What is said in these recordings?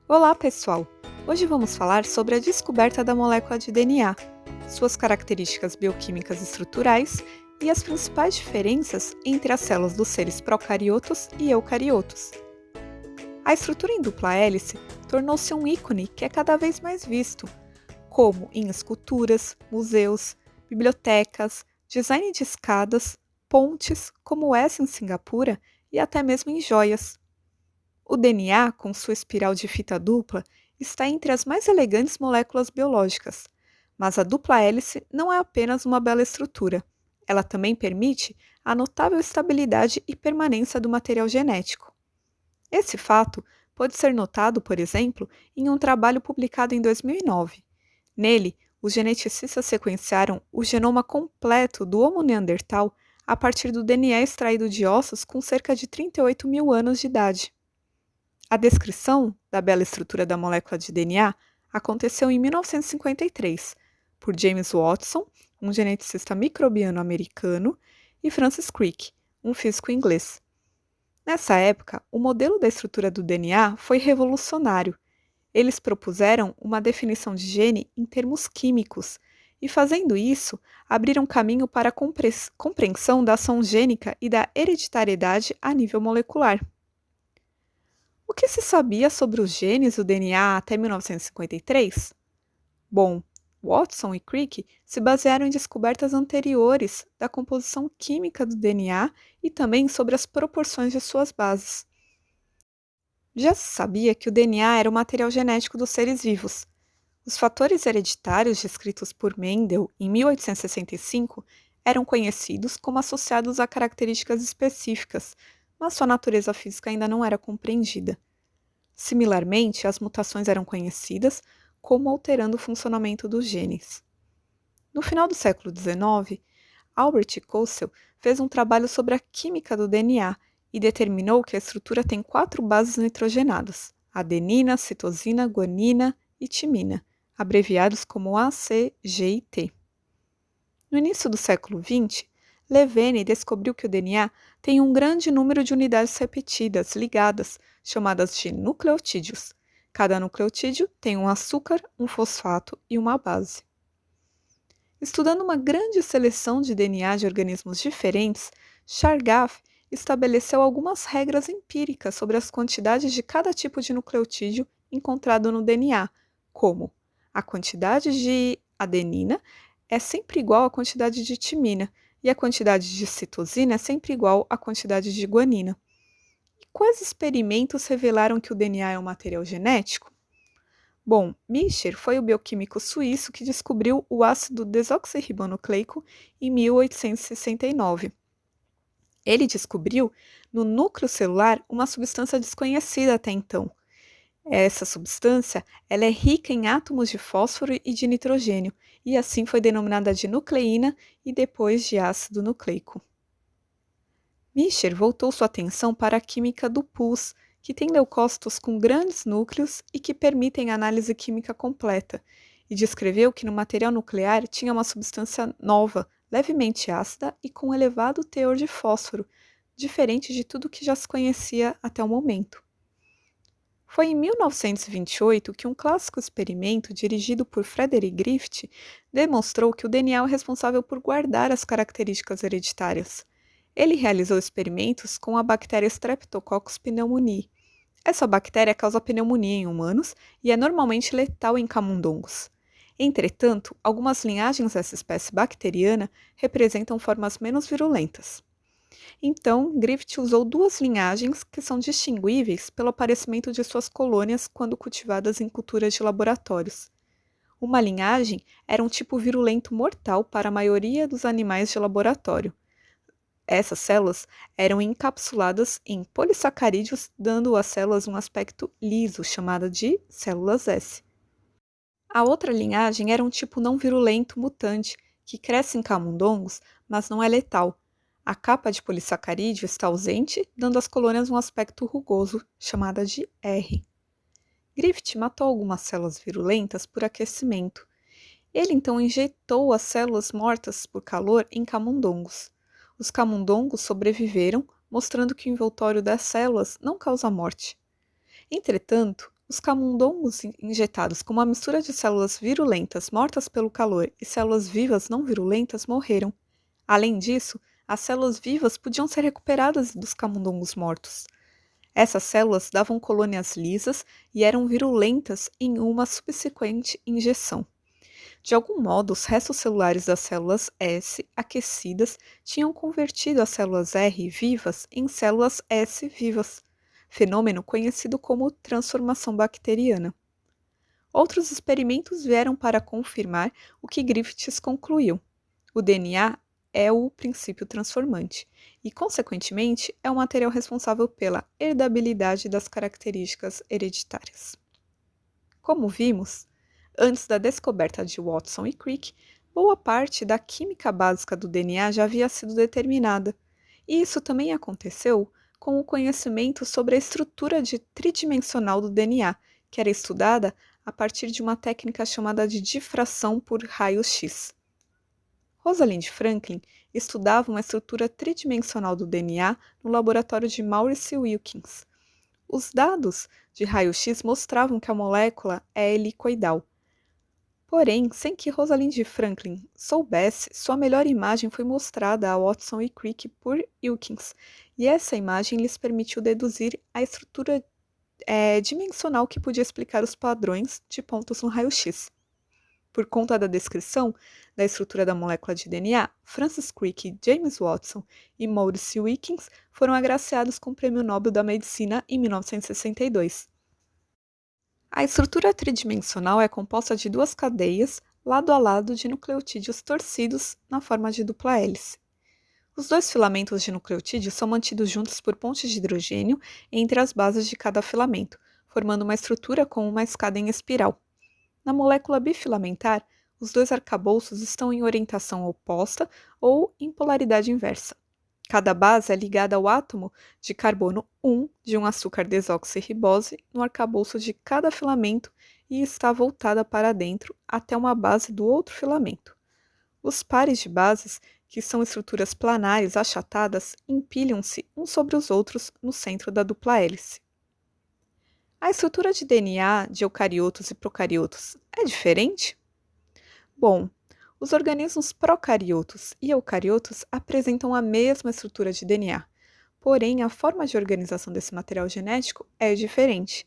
Olá, pessoal! Hoje vamos falar sobre a descoberta da molécula de DNA, suas características bioquímicas e estruturais e as principais diferenças entre as células dos seres procariotos e eucariotos. A estrutura em dupla hélice tornou-se um ícone que é cada vez mais visto, como em esculturas, museus, bibliotecas, design de escadas, pontes, como essa em Singapura, e até mesmo em joias. O DNA, com sua espiral de fita dupla, está entre as mais elegantes moléculas biológicas, mas a dupla hélice não é apenas uma bela estrutura. Ela também permite a notável estabilidade e permanência do material genético. Esse fato pode ser notado, por exemplo, em um trabalho publicado em 2009. Nele, os geneticistas sequenciaram o genoma completo do Homo neandertal a partir do DNA extraído de ossos com cerca de 38 mil anos de idade. A descrição da bela estrutura da molécula de DNA aconteceu em 1953 por James Watson, um geneticista microbiano americano, e Francis Crick, um físico inglês. Nessa época, o modelo da estrutura do DNA foi revolucionário. Eles propuseram uma definição de gene em termos químicos e, fazendo isso, abriram caminho para a compreensão da ação gênica e da hereditariedade a nível molecular. O que se sabia sobre os genes do DNA até 1953? Bom, Watson e Crick se basearam em descobertas anteriores da composição química do DNA e também sobre as proporções de suas bases. Já se sabia que o DNA era o material genético dos seres vivos. Os fatores hereditários descritos por Mendel em 1865 eram conhecidos como associados a características específicas, mas sua natureza física ainda não era compreendida. Similarmente, as mutações eram conhecidas como alterando o funcionamento dos genes. No final do século XIX, Albert Cossel fez um trabalho sobre a química do DNA e determinou que a estrutura tem 4 bases nitrogenadas: adenina, citosina, guanina e timina, abreviados como A, C, G e T. No início do século XX, Levene descobriu que o DNA tem um grande número de unidades repetidas, ligadas, chamadas de nucleotídeos. Cada nucleotídeo tem um açúcar, um fosfato e uma base. Estudando uma grande seleção de DNA de organismos diferentes, Chargaff estabeleceu algumas regras empíricas sobre as quantidades de cada tipo de nucleotídeo encontrado no DNA, como a quantidade de adenina é sempre igual à quantidade de timina e a quantidade de citosina é sempre igual à quantidade de guanina. E quais experimentos revelaram que o DNA é um material genético? Bom, Micher foi o bioquímico suíço que descobriu o ácido desoxirribonucleico em 1869. Ele descobriu no núcleo celular uma substância desconhecida até então. Essa substância ela é rica em átomos de fósforo e de nitrogênio, e assim foi denominada de nucleína e depois de ácido nucleico. Micher voltou sua atenção para a química do pus, que tem leucócitos com grandes núcleos e que permitem análise química completa, e descreveu que no material nuclear tinha uma substância nova, levemente ácida e com elevado teor de fósforo, diferente de tudo que já se conhecia até o momento. Foi em 1928 que um clássico experimento dirigido por Frederick Griffith demonstrou que o DNA é o responsável por guardar as características hereditárias. Ele realizou experimentos com a bactéria Streptococcus pneumoniae. Essa bactéria causa pneumonia em humanos e é normalmente letal em camundongos. Entretanto, algumas linhagens dessa espécie bacteriana representam formas menos virulentas. Então, Griffith usou 2 linhagens que são distinguíveis pelo aparecimento de suas colônias quando cultivadas em culturas de laboratórios. Uma linhagem era um tipo virulento mortal para a maioria dos animais de laboratório. Essas células eram encapsuladas em polissacarídeos, dando às células um aspecto liso, chamado de células S. A outra linhagem era um tipo não virulento mutante, que cresce em camundongos, mas não é letal. A capa de polissacarídeo está ausente, dando às colônias um aspecto rugoso, chamada de R. Griffith matou algumas células virulentas por aquecimento. Ele então injetou as células mortas por calor em camundongos. Os camundongos sobreviveram, mostrando que o envoltório das células não causa morte. Entretanto, Os camundongos injetados com uma mistura de células virulentas mortas pelo calor e células vivas não virulentas morreram. Além disso, as células vivas podiam ser recuperadas dos camundongos mortos. Essas células davam colônias lisas e eram virulentas em uma subsequente injeção. De algum modo, os restos celulares das células S aquecidas tinham convertido as células R vivas em células S vivas, fenômeno conhecido como transformação bacteriana. Outros experimentos vieram para confirmar o que Griffiths concluiu: o DNA é o princípio transformante e, consequentemente, é o material responsável pela herdabilidade das características hereditárias. Como vimos, antes da descoberta de Watson e Crick, boa parte da química básica do DNA já havia sido determinada, e isso também aconteceu com o conhecimento sobre a estrutura tridimensional do DNA, que era estudada a partir de uma técnica chamada de difração por raio-x. Rosalind Franklin estudava uma estrutura tridimensional do DNA no laboratório de Maurice Wilkins. Os dados de raio-x mostravam que a molécula é helicoidal. Porém, sem que Rosalind Franklin soubesse, sua melhor imagem foi mostrada a Watson e Crick por Wilkins, e essa imagem lhes permitiu deduzir a estrutura dimensional que podia explicar os padrões de pontos no raio-x. Por conta da descrição da estrutura da molécula de DNA, Francis Crick, James Watson e Maurice Wilkins foram agraciados com o Prêmio Nobel da Medicina em 1962. A estrutura tridimensional é composta de duas cadeias, lado a lado, de nucleotídeos torcidos na forma de dupla hélice. Os dois filamentos de nucleotídeo são mantidos juntos por pontes de hidrogênio entre as bases de cada filamento, formando uma estrutura com uma escada em espiral. Na molécula bifilamentar, os dois arcabouços estão em orientação oposta ou em polaridade inversa. Cada base é ligada ao átomo de carbono 1 de um açúcar desoxirribose no arcabouço de cada filamento e está voltada para dentro até uma base do outro filamento. Os pares de bases, que são estruturas planares achatadas, empilham-se uns sobre os outros no centro da dupla hélice. A estrutura de DNA de eucariotos e procariotos é diferente? Bom, os organismos procariotos e eucariotos apresentam a mesma estrutura de DNA, porém a forma de organização desse material genético é diferente.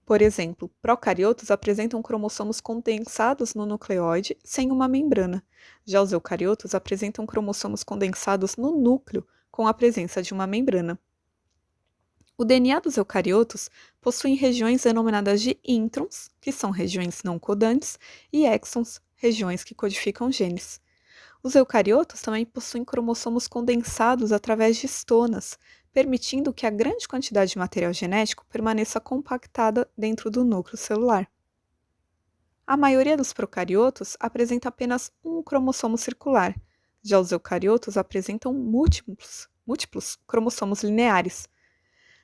Por exemplo, procariotos apresentam cromossomos condensados no nucleoide sem uma membrana, já os eucariotos apresentam cromossomos condensados no núcleo com a presença de uma membrana. O DNA dos eucariotos possui regiões denominadas de introns, que são regiões não codantes, e exons, regiões que codificam genes. Os eucariotos também possuem cromossomos condensados através de estonas, permitindo que a grande quantidade de material genético permaneça compactada dentro do núcleo celular. A maioria dos procariotos apresenta apenas um cromossomo circular, já os eucariotos apresentam múltiplos cromossomos lineares,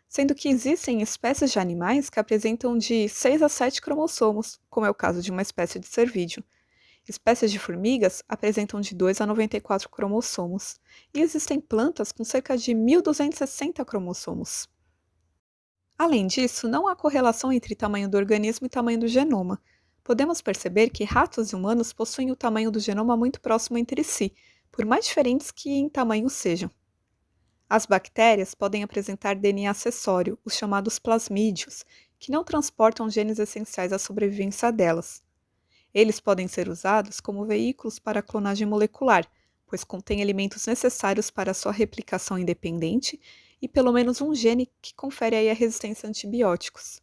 sendo que existem espécies de animais que apresentam de 6 a 7 cromossomos, como é o caso de uma espécie de cervídeo. Espécies de formigas apresentam de 2 a 94 cromossomos, e existem plantas com cerca de 1.260 cromossomos. Além disso, não há correlação entre tamanho do organismo e tamanho do genoma. Podemos perceber que ratos e humanos possuem o tamanho do genoma muito próximo entre si, por mais diferentes que em tamanho sejam. As bactérias podem apresentar DNA acessório, os chamados plasmídios, que não transportam genes essenciais à sobrevivência delas. Eles podem ser usados como veículos para a clonagem molecular, pois contêm elementos necessários para a sua replicação independente e pelo menos um gene que confere aí a resistência a antibióticos.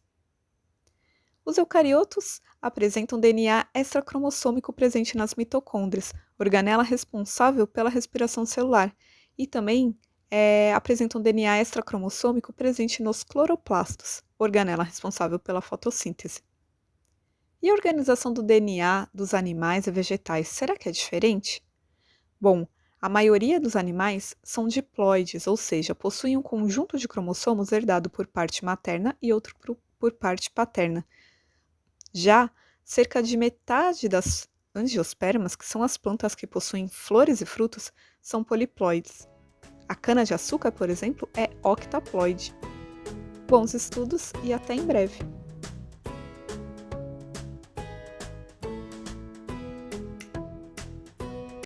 Os eucariotos apresentam DNA extracromossômico presente nas mitocôndrias, organela responsável pela respiração celular, e também apresentam DNA extracromossômico presente nos cloroplastos, organela responsável pela fotossíntese. E a organização do DNA dos animais e vegetais, será que é diferente? Bom, a maioria dos animais são diploides, ou seja, possuem um conjunto de cromossomos herdado por parte materna e outro por parte paterna. Já cerca de metade das angiospermas, que são as plantas que possuem flores e frutos, são poliploides. A cana-de-açúcar, por exemplo, é octaploide. Bons estudos e até em breve!